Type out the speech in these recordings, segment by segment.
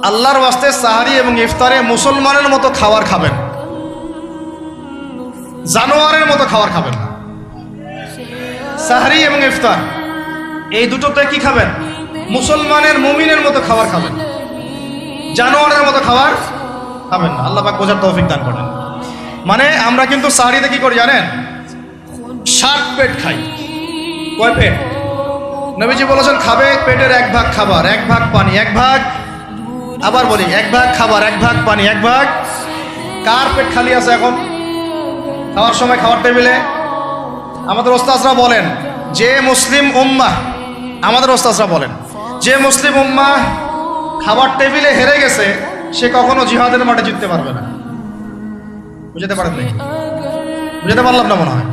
আল্লাহর ওয়াস্তে সাহারি এবং ইফতারে মুসলমানের মতো খাবার খাবেন, জানোয়ারের মতো খাবার খাবেন না। সাহারি এবং ইফতার এই দুটোতে কি খাবেন? মুসলমানের মুমিনের মতো খাবার খাবেন, জানোয়ারের মতো খাবার খাবেন না। আল্লাহ পাক বোঝার তৌফিক দান করেন। মানে আমরা কিন্তু সাহারিতে কি করি জানেন? 60 পেট খাই। কয় পেট? নবীজি বলেছেন খাবে পেটের 1 ভাগ খাবার, 1 ভাগ পানি, 1 ভাগ, আবার বলি 1 ভাগ খাবার, 1 ভাগ পানি, 1 ভাগ। কার পেট খালি আছে এখন খাওয়ার সময় খাওয়ার টেবিলে? আমাদের ওস্তাদরা বলেন যে মুসলিম উম্মাহ, আমাদের ওস্তাদরা বলেন যে মুসলিম উম্মাহ খাবার টেবিলে হেরে গেছে সে কখনো জিহাদের মাঠে জিততে পারবে না। বুঝতে পারেন নাই? বুঝতে পারলাম না মনে হয়।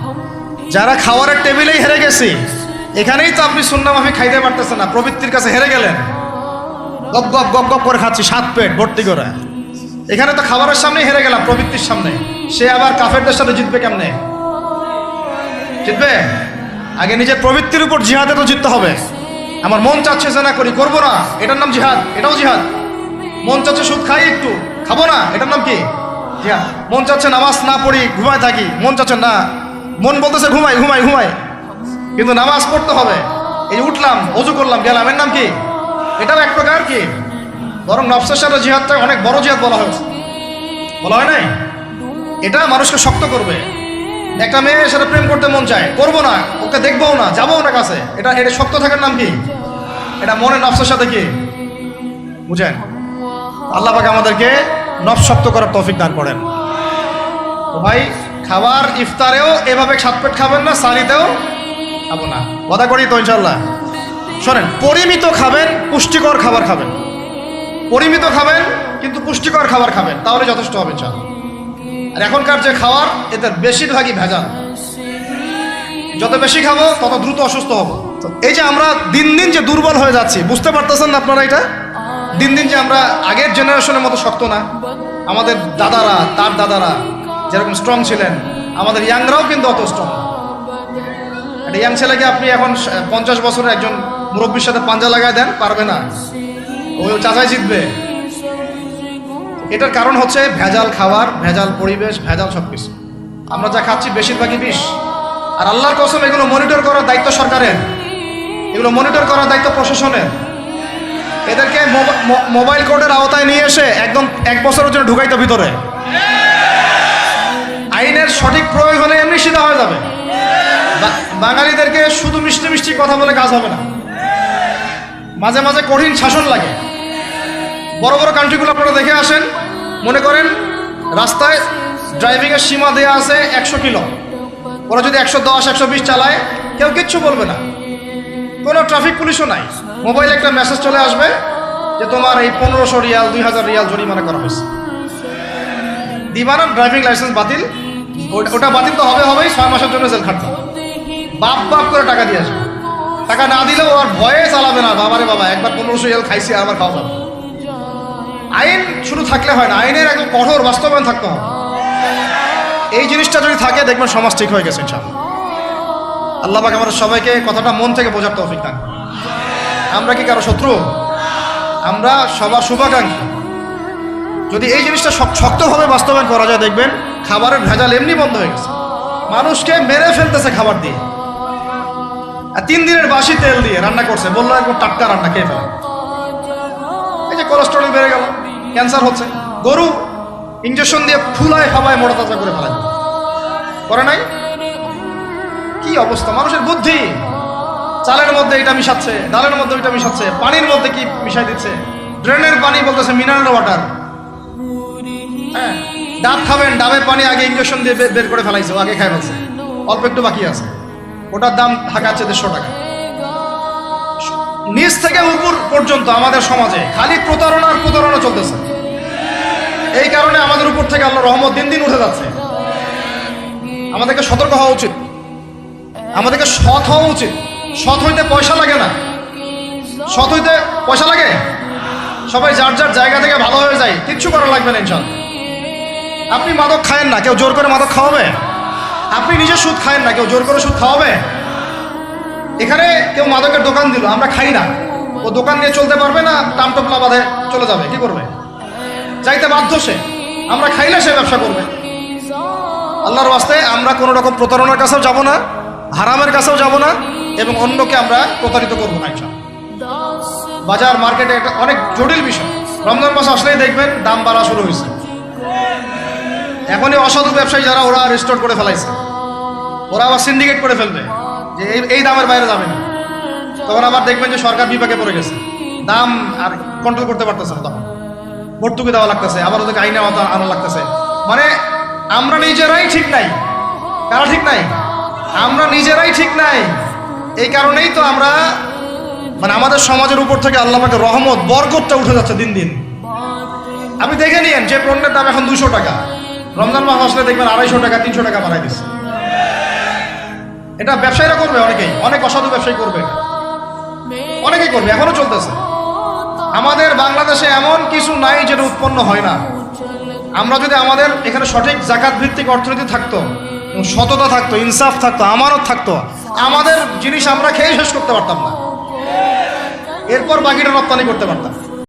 যারা খাওয়ারের টেবিলেই হেরে গেছে, এখানেই তো আপনি সুন্নাহ মাফিক খাইতে পারতেছেন না, প্রবৃত্তির কাছে হেরে গেলেন। গপ গপ গপ গপ করে খাচ্ছি 7 পেট ভর্তি করে, এখানে তো খাবারের সামনেই হেরে গেলাম, প্রবৃত্তির সামনে। সে আবার কাফেরদের সাথে জিতবে কেমনে? জিতবে? আগে নিজের প্রবৃত্তির উপর জিহাদে তো জিততে হবে। আমার মন চাচ্ছে যে না করি, করবো না, এটার নাম জিহাদ, এটাও জিহাদ। মন চাচ্ছে সুদ খাই একটু, খাবো না, এটার নাম কি? জিহাদ। মন চাচ্ছে নামাজ না পড়ি, ঘুমায় থাকি, মন চাচ্ছে না, মন বলতেছে ঘুমাই ঘুমাই ঘুমাই, কিন্তু নামাজ পড়তে হবে। এই উঠলাম, ওযু করলাম, গেলাম, এর নাম কি? এটাও এক প্রকার কি? বরং নফসের সাথে জিহাদটা অনেক বড় জিহাদ বলা হয়েছে, বলা হয় নাই? এটা মানুষকে শক্ত করবে। একটা মেয়ের সাথে প্রেম করতে মন চায়, করবো না, ওকে দেখবও না, যাবো না কাছে, এটা এটা শক্ত থাকার নাম কি? এটা মনে নফসের সাথে কি বুঝেন? আল্লাহ পাক আমাদেরকে নফস শক্ত করার তৌফিক দান করেন। তো ভাই, খাবার ইফতারেও এভাবে 7 পেট খাবেন না, সারিতেও খাবো না, কথা করি তো ইনশাল্লাহ। শোনেন, পরিমিত খাবেন, পুষ্টিকর খাবার খাবেন, পরিমিত খাবেন কিন্তু পুষ্টিকর খাবার খাবেন, তাহলে যথেষ্ট হবে ইনশাল্লাহ। আর এখনকার যে খাবার, এতে বেশিরভাগই ভেজাল। যত বেশি খাবো তত দ্রুত অসুস্থ হবো। এই যে আমরা দিন দিন যে দুর্বল হয়ে যাচ্ছি, বুঝতে পারতেছেন না আপনারা? এটা দিন দিন যে আমরা আগের জেনারেশনের মতো শক্ত না। আমাদের দাদারা, তার দাদারা যেরকম স্ট্রং ছিলেন, আমাদের ইয়াংরাও কিন্তু অত স্ট্রং। একটা ইয়াং ছেলেকে আপনি এখন 50 বছরের একজন মুরব্বীর সাথে পাঞ্জা লাগায় দেন, পারবে না, ওই চাচাই জিতবে। এটার কারণ হচ্ছে ভেজাল খাবার, ভেজাল পরিবেশ, ভেজাল সবকিছু। আমরা যা খাচ্ছি বেশিরভাগই বিষ। আর আল্লাহর কসম, এগুলো মনিটর করার দায়িত্ব সরকারের, এগুলো মনিটর করার দায়িত্ব প্রশাসনের। এদেরকে মোবাইল কোর্টের আওতায় নিয়ে এসে একদম 1 বছরের জন্য ঢুকাইতো ভিতরে। আইনের সঠিক প্রয়োগ হলে এমনি সিধা হয়ে যাবে। বাঙালিদেরকে শুধু মিষ্টি মিষ্টি কথা বলে কাজ হবে না, মাঝে মাঝে কঠিন শাসন লাগে। বড় বড় কান্ট্রিগুলো আপনারা দেখে আসেন, মনে করেন রাস্তায় ড্রাইভিংয়ের সীমা দেওয়া আছে 100 কিলো, ওরা যদি 110 120 চালায় কেউ কিচ্ছু বলবে না, কোনো ট্রাফিক পুলিশও নাই। মোবাইলে একটা মেসেজ চলে আসবে যে তোমার এই 1500 রিয়াল 2000 রিয়াল জরিমানা করা হয়েছে। দিবানা ড্রাইভিং লাইসেন্স বাতিল, ওটা বাতিল তো হবেই, 6 মাসের জন্য জেল খাটতে হবে। বাপ বাপ করে টাকা দিয়ে আসবে, টাকা না দিলেও আর ভয়ে চালাবে না। বাবারে বাবা, একবার 1500 রিয়াল খাইছি, আবার খাওয়া যাবে। আইন শুধু থাকলে হয় না, আইনের একদম কঠোর বাস্তবায়ন থাকতে হবে। এই জিনিসটা যদি থাকে, দেখবেন সমাজ ঠিক হয়ে গেছে ইনশাআল্লাহ। আল্লাহ পাক আমাদের সবাইকে কথাটা মন থেকে বোঝার তৌফিক দান। আমরা কি কারো শত্রু? আমরা সবার শুভাকাঙ্ক্ষী। যদি এই জিনিসটা শক্তভাবে বাস্তবায়ন করা যায়, দেখবেন খাবারের ভেজাল এমনি বন্ধ হয়ে গেছে। মানুষকে মেরে ফেলতেছে খাবার দিয়ে, আর 3 দিনের বাসি তেল দিয়ে রান্না করছে, বললো একদম টাটকা রান্না, খেয়ে ফেলে। এই যে কোলেস্টেরল বেড়ে গেল, ক্যান্সার হচ্ছে। গরু ইঞ্জেকশন দিয়ে ফুলায় খাবায় মোটা তাজা করে ফেলা করে নাই? কি অবস্থা মানুষের বুদ্ধি! চালের মধ্যে এটা মিশাচ্ছে, ডালের মধ্যে ওইটা মিশাচ্ছে, পানির মধ্যে কি মিশাই দিচ্ছে, ড্রেনের পানি বলতেছে মিনারেল ওয়াটার। হ্যাঁ, ডাব খাবেন, ডাবের পানি আগে ইঞ্জেকশন দিয়ে বের করে ফেলাইছে, আগে খাই ফেলছে, অল্প একটু বাকি আছে, ওটার দাম হাঁকাচ্ছে 150 টাকা। নিচ থেকে উপর পর্যন্ত আমাদের সমাজে খালি প্রতারণার প্রতারণা চলতেছে। এই কারণে আমাদের উপর থেকে আল্লাহর রহমত দিন দিন উঠে যাচ্ছে। আমাদেরকে সতর্ক হওয়া উচিত, আমাদেরকে সৎ হওয়া উচিত। সৎ হইতে পয়সা লাগে না, সৎ হইতে পয়সা লাগে। সবাই যার যার জায়গা থেকে ভালো হয়ে যায়, কিচ্ছু করা লাগবে না ইনশাআল্লাহ। আপনি মাদক খায়েন না, কেউ জোর করে মাদক খাওয়াবে? আপনি নিজে সুদ খায়েন না, কেউ জোর করে সুদ খাওয়াবে? এখানে কেউ মাদকের দোকান দিল, আমরা খাই না, ও দোকান নিয়ে চলতে পারবে না, টামটপলা বাঁধে। চলে যাবে, কি করবে? যাইতে বাধ্য সে। আমরা খাইলে সে ব্যবসা করবে। আল্লাহর ওয়াস্তে আমরা কোনো রকম প্রতারণার কাছেও যাব না, হারামের কাছেও যাব না, এবং অন্যকে আমরা প্রতারিত করবো না ইনশাআল্লাহ। বাজার মার্কেটে একটা অনেক জটিল বিষয়। রমজান মাস আসলেই দেখবেন দাম বাড়া শুরু হয়েছে। এখনই অসাধু ব্যবসায়ী যারা, ওরা রেস্টোর করে ফেলাইছে, ওরা আবার সিন্ডিকেট করে ফেলবে যে এই দামের বাইরে যাবে না। তখন আবার দেখবেন যে সরকার বিপাকে পড়ে গেছে, দাম আর কন্ট্রোল করতে পারতেছে না, তখন ভর্তুকি দেওয়া লাগতেছে, আবার ওদেরকে আইনে আনা লাগতেছে। মানে আমরা নিজেরাই ঠিক নাই। কারা ঠিক নাই? আমরা নিজেরাই ঠিক নাই। এই কারণেই তো আমরা মানে আমাদের সমাজের উপর থেকে আল্লাহ পাকের রহমত, বরকতটা উঠে যাচ্ছে দিন দিন। আপনি দেখে নিয়েন, যে পণ্যের দাম এখন 200 টাকা, রমজান মাস আসলে দেখবেন 250 টাকা 300 টাকা বাড়াই দিচ্ছে। এটা ব্যবসায়ীরা করবে, অনেক অসাধু ব্যবসায়ী করবে, অনেকেই করবে, এখনো চলতেছে। আমাদের বাংলাদেশে এমন কিছু নাই যেটা উৎপন্ন হয় না। আমরা যদি আমাদের এখানে সঠিক জাকাত ভিত্তিক অর্থনীতি থাকতো, সততা থাকতো, ইনসাফ থাকতো, আমানত থাকতো, আমাদের জিনিস আমরা খেয়ে শেষ করতে পারতাম না, এরপর বাকিটা রপ্তানি করতে পারতাম।